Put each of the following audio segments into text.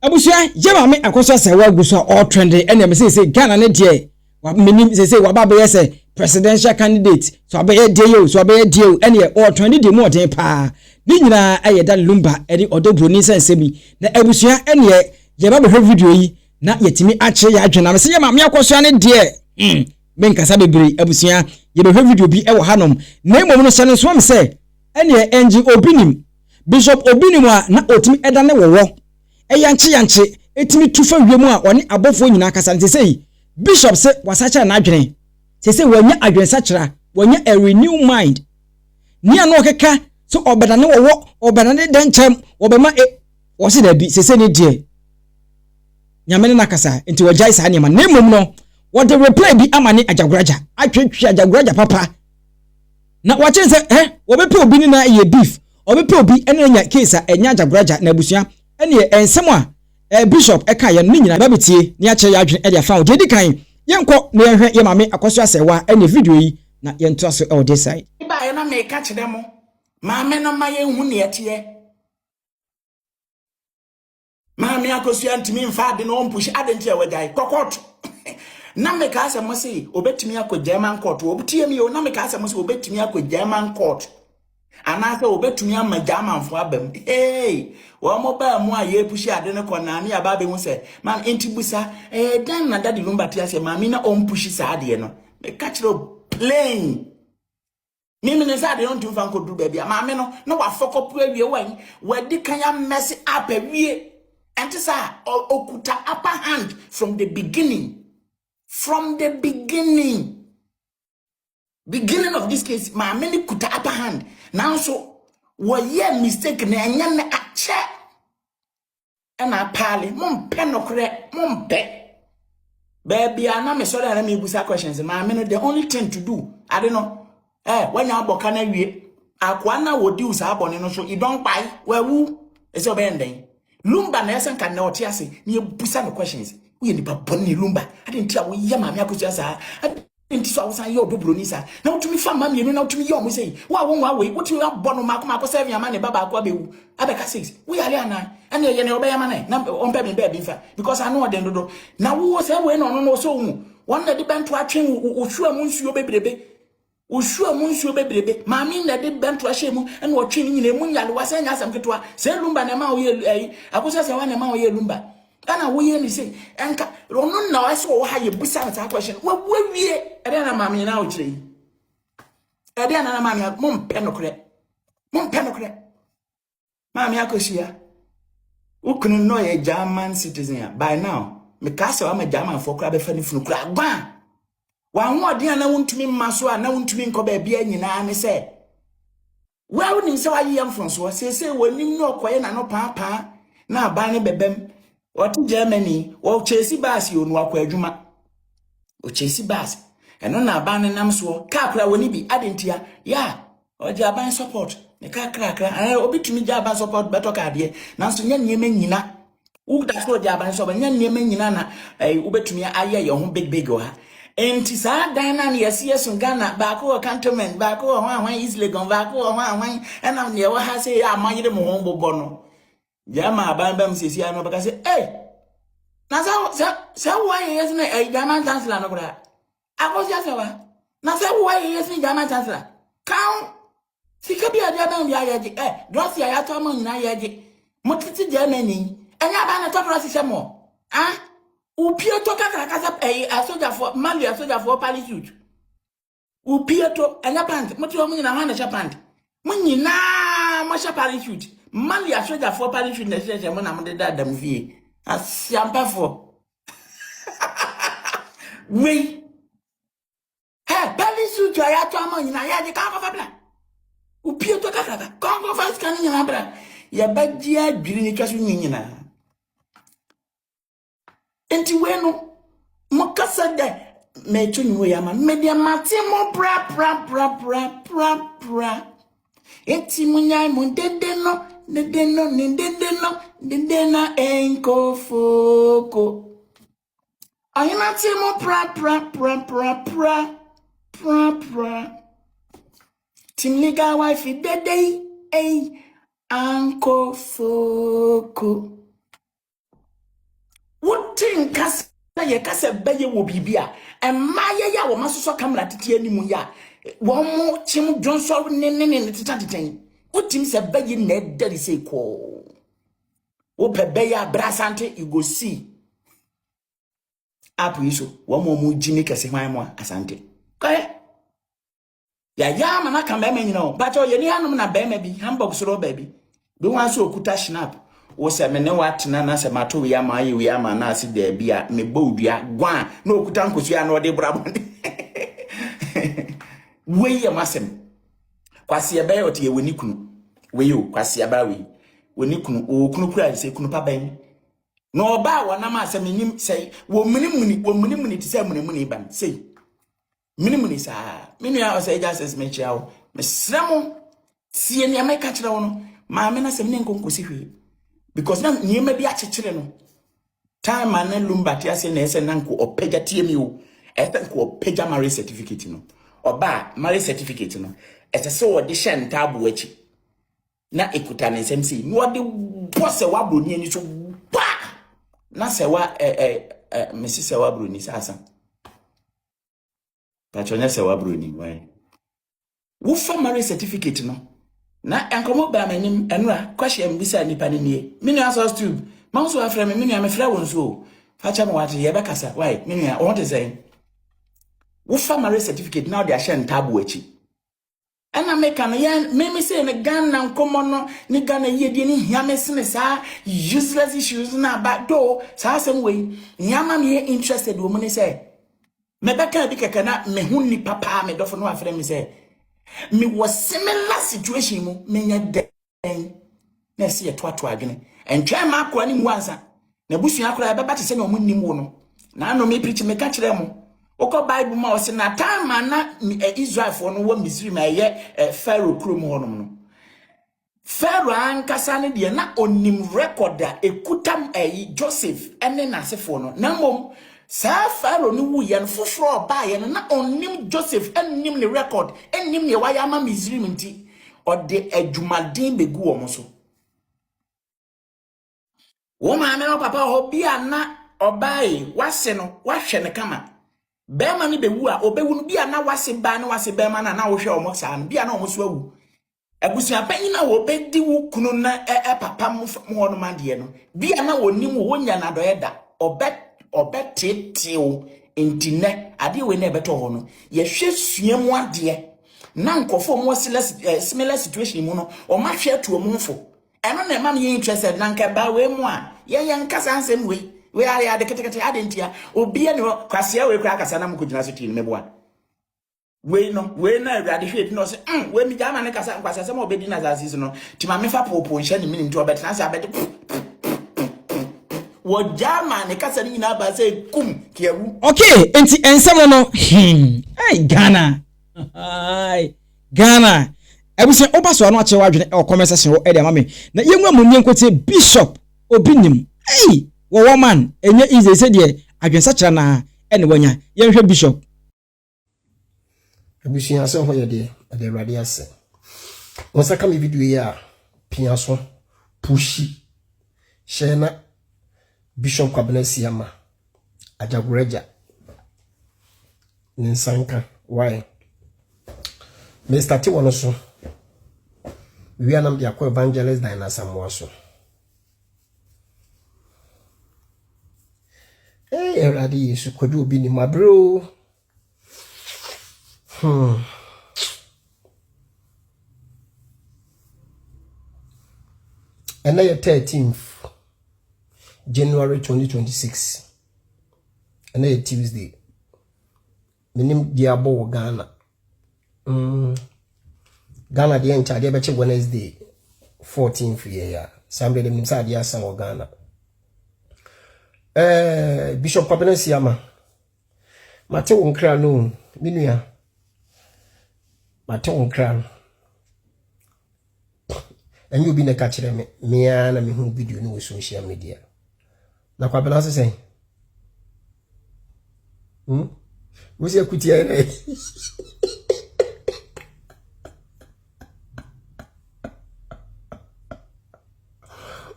Abusua jema me Akosua Serwaa guso all trendy ene me say Ghana ne de wa minim say wa baba say presidential candidate so abaye de yo so abaye de yo ene all trendy de mo den pa ni nyina aye da LUMBA ene Odo Bronii sense bi na abusua ene je ba be video yi na yetimi ache ya adwena me say jema me Akosua ne de me nkasa bebre abusua ye be video bi e wo hanom na emom no hyene so am say ene NG Obinim Bishop Obinim a na otimi eda ne wo yanche etimi tufa wiemu a oni abofo nyina kasa nte sei bishop se wasacha na adwene se wanya adwene sachira wanya a renew mind ni ano keka so obedane wo obedane denchem obema wo se da bi se ni die nyamene na kasa nti wajai sa ne ma nemum no wo de reply bi amane ajagoraja atwetwe ajagoraja papa na wache se wo be pe obi ni na ye beef obi pe obi ene nya case a enya ajagoraja na abusua ene ensem a bishop eka ye no nyina babetie ni ache ya adwene e dia fa o di kan yenko na yehwe ye mame Akosua Serwaa ene video yi na yento so e o this side ba ye na me ka kire mo mame no ma ye hu ne etie mame Akosua ntimi mfa de no mpushi adenti e wajai kokot na me ka asem se obetimi akọ German court obutie mi o na me ka asem se obetimi akọ German court anase obetumi amagama mfo abam wo mo ba mu aye pushi ade ne kona na ya ba be hu se man entibusa dan na dadi LUMBA tia se mami na on pushi sa ade no me catch no plain mimi ne sa ade no tum fan ko du ba bia mami no na wa fokopu awie wan wadi kan ya mess up awie enti sa okuta upper hand from the beginning of this case mami ni kuta upper hand now so woye mistake na enya na ache na pale mompe nokre mompe baby ana me sorry na me busa questions ma me no the only thing to do I don't know when you aboka na wie akwa na wodi usa abone no so you don pai wawu ese obenden LUMBA na yesen kan na oti ase na busa no questions we ni baboni LUMBA ade ntia wo ye ma me Akosua sa enti so awusan ye Odo Bronii sa na utumi fa ma mienu na utumi ye omo sei wa we utumi abono mako 7 ama ne baba akwa bewu abeka 6 we yale ana ene ye ne obeya ma na ompe me be fa because I know den dodo na wo se we no so hu won na de bento atwen ohua mu nsuo bebrebe ma mi na de bento ahye mu ene otwen nyina mu nyale wasa nya asam ketwa se LUMBA na ma wo ye Akosua Serwaa na ma wo ye LUMBA ana wo ye ni say enka ono na wase wo ha ye busa na question wo wie ede na mame na wo kire ede na mame mompe nokre mame Akosua ukunu no ye German citizen by now me ka se wa ma German for kra be fa ni funu kra gba wa ho ode na wontumi maso a na wontumi nko ba bia nyina ne se wa wonim se wa ye mfonso se wonim no okoye na no papa na aban ne bebem Watu Germany, wo chesi basi onu akwa adwuma. O chesi basi. Eno na aban nam so ka kra woni bi adentia. Ya, o je aban support. Ne ka kra. Obitumi je aban support beto ka de. Nanso nya niema nyina. Wo da so je aban support nya niema nyina na obetumi aye ye ho big o ha. Enti sa dan na ne yeso Ghana ba ko o cantonment ba ko o hwan East Legon ba ko o hwan ena ne wo ha se amanyere mo ho bobo no. Jama abamba msisi ano baka se na sa why yes na German chancellor no bra Akosua Serwaa na sa why yes ni German chancellor kan sika bia dia ban bia yaji dosia ya to ma nyina yaji motiti Germany enya ba na to process mo upie to kakra kasa soldier for Mali soldier for parachute upie to enya pant moti o nyina ha na chapant munyina mo sha parachute Mali soldier for parachute na sese mo na mo de dadam vie asiampa for we parachute ya to ma nyina yaji ka ko fa bla upie to kakra ko fa scan nyina bra ya bagia adwiri ni twaso nyina enti we no mokasa de me tunwo ya ma media matimo pra enti munyai mu dede na enko foko ayina timo pra timliga wife dede anko foko ye kase beye wo bibia emaye ya wo masoso camera tete animu ya wo mo chim Johnson ne tete utim se beye na dare say ko wo pe beye abrasante you go see app yiso wo mo jini kese hwan mo asante kai ya mana ka mema nyina o but ye ni hanom na bema bi hamburg soro baby bi wan so okuta snap wo se me ne watena na se mato wi ama ayi wi ama na ase da bia me bawdua gwan na okuta nkosu ya na ode brabonde we ye masem kwase ye be ote ye woni kunu we yo kwase aba we woni kunu o kunu kura se kunu pa ban no oba wona ma se menim sei wo munimuni ti se munimuni ban sei minimuni sa minu ya ose just me chiao me sremo sie ni ameka kire wono ma me na se me nkonkosi hwe because na nyema bi akekere no time man lumba ti ase na ese nanko opega tiemi o ese nko opega marriage certificate no oba marriage certificate no ese se wo de shen tabu achi na ekuta ne nsem si no de bose wa broni ani so ba na se wa mesi se wa broni sasa pachonya se wa broni why wo fa marriage certificate no na enkomo ba manim enura kwahye mbisa nipa ne nie minu aso tube ma so afra me minu ya me fra won so facha me wate ye be kasa why minu ya want to say wo fa marriage certificate now they are sharing tabu achi ana make an ya me say me Ghana nkomo no ni Ghana yedie ni hia me sene sa useless issues na ba do sa sem we nyama me interested wo mo ni say me beka bi keke na me hu ni papa me dofo no afra me say me was similar situation mu menya den na se ye toato adwene entwa ma akora ni mu ansa na busu akora beba te se na omu nim wo no na no me preach me ka kire mu okọ bible ma o se na time na Israel for no wo Misri ma ye Pharaoh krom ho no Pharaoh ankasa ne de na onim recorder ekutam Joseph ene na sefo no na mom sa Pharaoh ni wu ye no foforo ba ye no na onim Joseph enim ne record enim ne waya ma Misri nti o de adwumaden begu wo mo so wo ma me no papa ho bia na obai wase no wahwe ne kama bema ni bewu a obewu no bia na wase ba na wase bema na wo hwe o mo sa bia na o mo so awu abusuapanyin na wo bedi wo kunu na papa mo no mande no bia na wonim wo nya na do yeda obetete intine ade we na ebeto ho no ye hwe suamu ade na nkofo mo similar situation mu no o ma hwe to mo mfo eno na ma me interested na nka ba we mu a ye nkasa ansem we are ade ketekete ade ntia obi ne kwase we kura kasa na mo kugina so tin meboa we na awade hwe no se we mi jama ne kasa kwase se mo obedi na zasis no ti ma me fa popo nhye ne mini nti obetena se abede wo jama ne kasa ni na ba se kum kiawu okay enti ensem no hey Ghana ebusen obaso anu ache wadwene o conversation wo e de mama na yenwa munye nkote bishop obinim hey wo woman enye easy se de adwensa kira na ene wanya yenhwe bishop abusuan ase ho ye de awurade ase wonsa ka me video ya pia so pushi share na bishop kwabena siama ajagureja ninsanka why me start wono so we are nam dia ko evangelist dina samoa so eradi yesu kwadu obi ni mabro and 13th January 2026 and Tuesday minim diabo Ghana Ghana de encha de beche Wednesday 14th year Sunday de nimsa de asan o Ghana Bishop Kwabena Siama mate wonkra no minua mate wonkra enyu bi ne ka kire me na me hu video no social media na Kwabena se sen Musi akutia na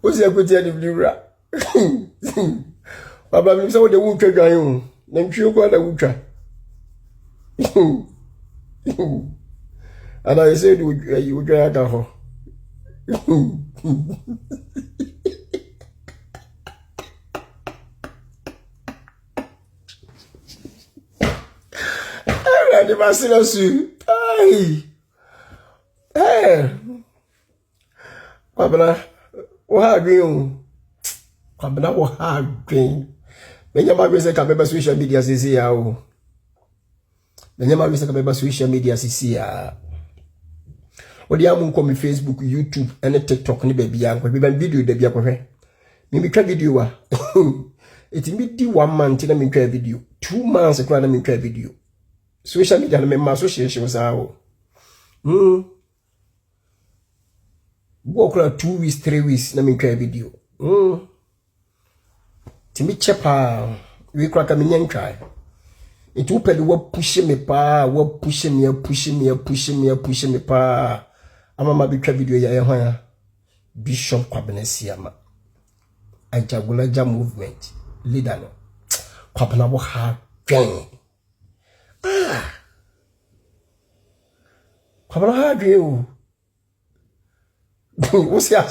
Musi akutia ni blura Baba mi say the wutwa dwan o. Na ntwe ko na wutwa. And I said you would drag her. I never seen us. Hey, Kwabena, what are you? Kwabena, what are you? When your mother said, "Come social media, see how." When your mother said, "Come social media, see how." What do you want to Facebook, YouTube, and TikTok? Ni baby, young. We be video de be akwe. Me try video wa. It me di 1 month na me try video. 2 months ekwa na me try video. Social media na me ma association was how. Walk 2 weeks, 3 weeks na me try video. Timi chepa we crack a me try. It will pay the work pushing me pa, work pushing me pa. Ama bi twa video ya ehwan Bishop Kwabena Siama Ajagulaja movement leader no Kwabena wo ha dwen Kwabena ha dwen o wo sia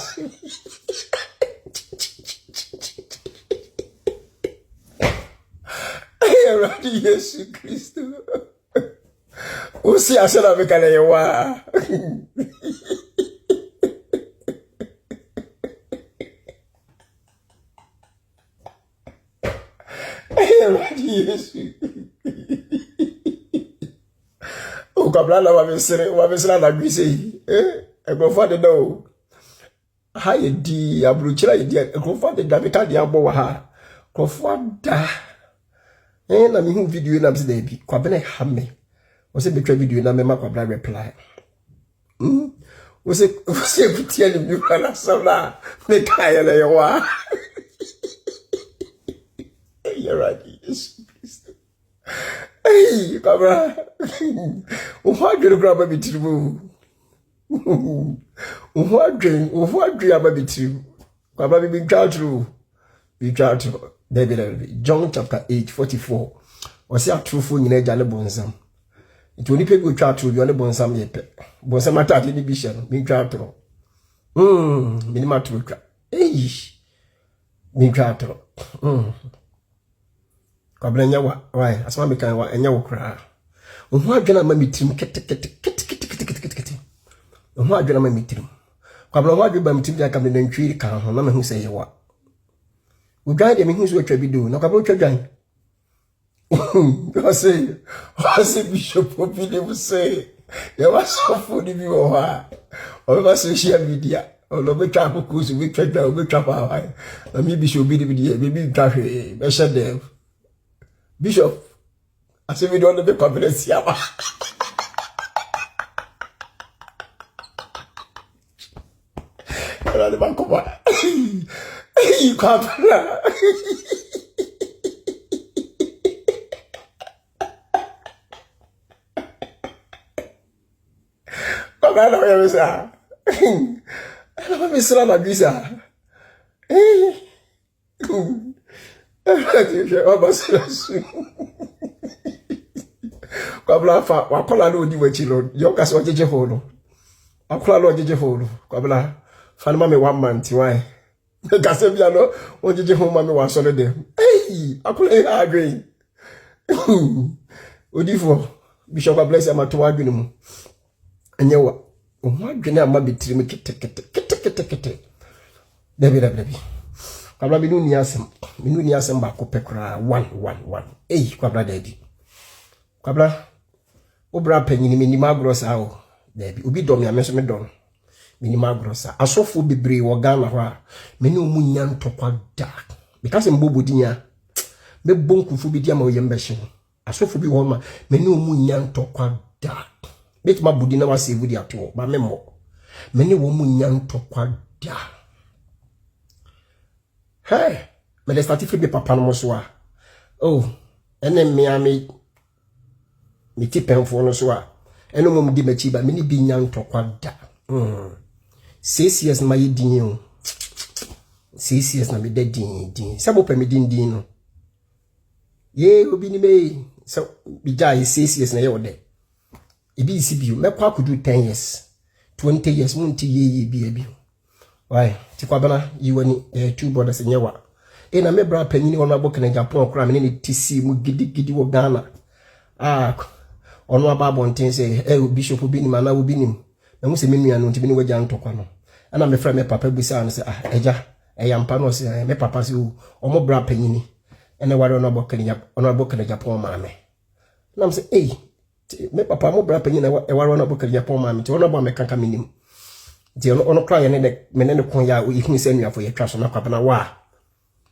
Ay Yesu Kristo o sia na be kale wa Yes. O Kabla wa besira na gwise e go for the do ha ye di abruchira ye di e go for the David di abo wa ha go for da na mi hu video na bi bi Kwabena ha me o se betwa video na me ma Kwabena reply o se kutia ni bi kana sabla me kaya le wa you're right. Hey, Kabra. What do you grab a bit of what dream? What dream about it? Kabra be true. Be true. David, John chapter 8:44. Was your truthful in a jolly bonsam? It will be good chat to you on the bonsam yet. Bonsam attack in the vision. Be true. Minima to hey, be true. Kwabena nyawa why asma me kan wa enya wo kra ohu adwena ma mitim kete ohu adwena ma mitim Kwabena ho adweba mitim ja kam na ntwiri kan ho na me hu se yewa udwan de me hu so atwa bido na Kwabena atwa dwan I say Bishop Obi dem say you was so funny bi wo ha over social media all be twa kuku so be twa dwan be twa pa na me Bishop Obi dem dey be twa hwe be sha dem Bishop, I say we don't have a conference here. You can't. Come on, I'm sorry. I'm sorry, I'm Kwabla fa wakola no di wachi lo yo kase ojeje ho no akola lo ojeje ho no Kwabla fa no ma me 1 month why kase bia no ojeje ho ma me wa so le dem akola e adwen odifo Bishop bless am to adwen mu enyewa o ho adwen am betiri me kete debi Kwabla binu ni asem ba ko pekra 1 Kwabla daddy Kwabla obra panyini minima grossa o debi obi dom ya meso me don minima grossa asofo bebre wo Ghana ho a me ne omu nya ntokwa da because mbobodinya me bonkufu bi dia ma oyembe hye asofo bi wo ma me ne omu nya ntokwa da betima budi na wase budi ato ba memmo me ne wo mu nya ntokwa da hey me le start be papa no so a oh ene me mi ti penfo no so a eno mom di machi ba me ni bi nya ntokwa da 6 years ma yedin o 6 years na me da din sabo pa me din no ye obi ni me so bija is 6 years na ye wode e bi isi bi me kwa kudu 10 years 20 years munti ye bi why ti kwa bana yiwani two brothers nyewa na me bra panyini ono abokene Japan kra me ne tisi mu gidi wo Ghana ono ababo nten se bishop bi ni mana wo bi nim na mu se me nua no nti bi ni waja ntokwa no ana me fra me papa busa no se eja eyampa no se me papa se omo bra panyini ene ware ono abokene Japan ma me na me se me papa mo bra panyini e ware ono abokene Japan ma me ti ono ba me kanka minim ti ono kra ye ne me ne kon ya ihun se nua fo ye twa so na kwabana wa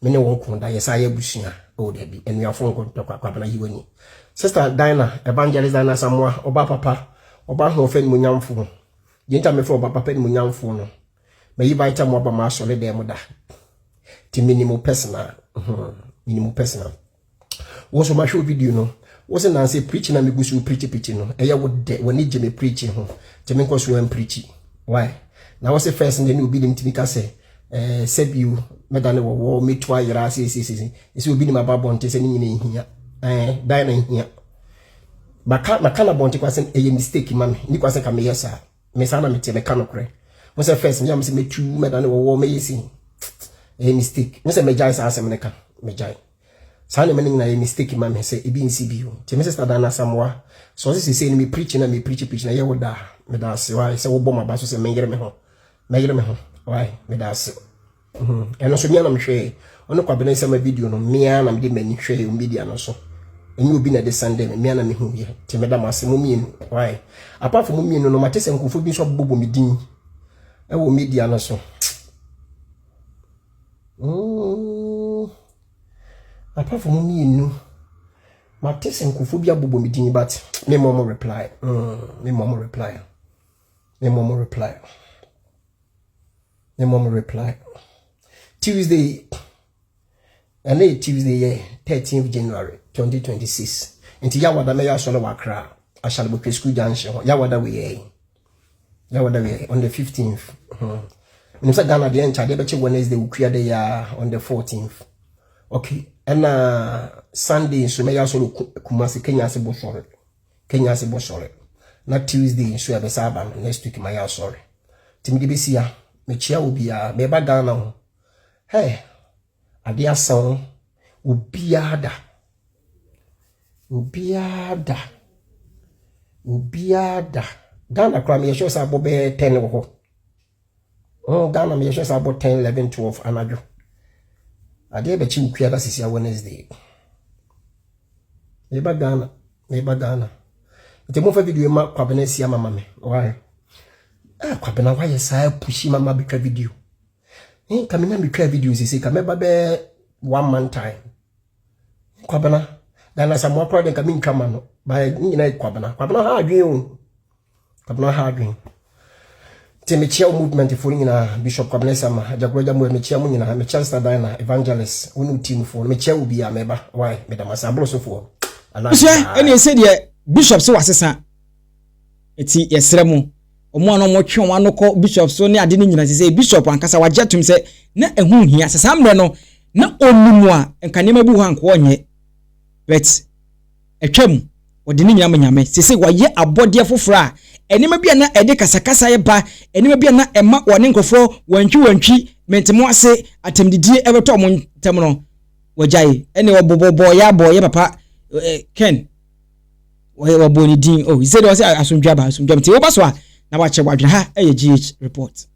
mene won kon da yesa ye busua o de bi enu afon kon to kwa bana yiwani sister Dina evangelist Dina Samoa oba papa oba ho fe ni munyamfo yenta me fe oba papa ni munyamfo no me yi baita mo oba ma so le de mo da ti minimum personal wo so ma show video no wo se na say preach na me gusu preach no eya wo de woni je me preach ho te me nkoso am preach why na wo se first ndi ni obi dim ti ka say sebiu medane wo metwa yira sisi esi obi ni mababo nte se ni nyine hia dai na hia baka na bonte kwasen mistake mame ni kwasen ka me yesa me sana mete me kanokre mo se first nyam se metu medane wo me yesi mistake mo se me jai sa asem ne ka me jai sana me nyina mistake mame se ebi nsi biu te me sister Dana Samoa so se ni me preach na na ye wo da me da se why se wo bom aba so se me yere me ho why me da se eno so nya na mhwe ono kwa bena sama video no mia na mde mani hwe o media no so enyi obi na de Sunday me mia na me hu ye te me da mase mo mienu why apart from mo mienu no matese nkofo bi so bobo me din e wo media no so apart from mo mienu matese nkofo bi abobo me din but me mom reply Tuesday, Tuesday, 13th January 2026. Into Yawada Maya Solo Wakra, I shall be school junction. Yawada we on the 15th. When you Ghana the entire day, Wednesday we create the on the 14th. Okay, and Sunday so Maya Solo Kumasi Kenya Sebo sorry. Not Tuesday, so I Saban next week Maya sorry. Timidi Bisia, Mechia will be a Meba Ghana. Hey, adia song ubiada Ghana kwa me show sa bobe 10 wo Ghana me show sa bo 10 11 12 anajo adia be chi nkua da sisi Wednesday meba Ghana ite mo fa video ma kwa bena sia mama me why kwa bena why sa pushi mama bitwa video kamina mi twa videos sisi kameba be 1 month time kwabana Dana Samoa project kamin twama no ba nyina kwabana ha adwen te mechia movement for nyina Bishop Kwabena Sama ajagroja mo mechia mo nyina mechia Sister Dina evangelist wonu team for mechia obi ameba why medamasa abroso for ala ene se de Bishop se wasesa eti yesremu omo ano mo twe wano ko Bishop so ne ade ni nyina se Bishop ankasa wajetum se na ehu hia sesa mre no na onimu a enkanema bu hanko onye but etwam ode ni nyina manyame se waye abode fofora enema bia na ede kasakasa ye ba enema bia na ema wone nkofo wantwi mentemo ase atemdidie ebeto mo ntem no wajai ene obobobo ya boye papa Ken waboni din he said was asumdwa mti obaso a na wache wadwe ha GH report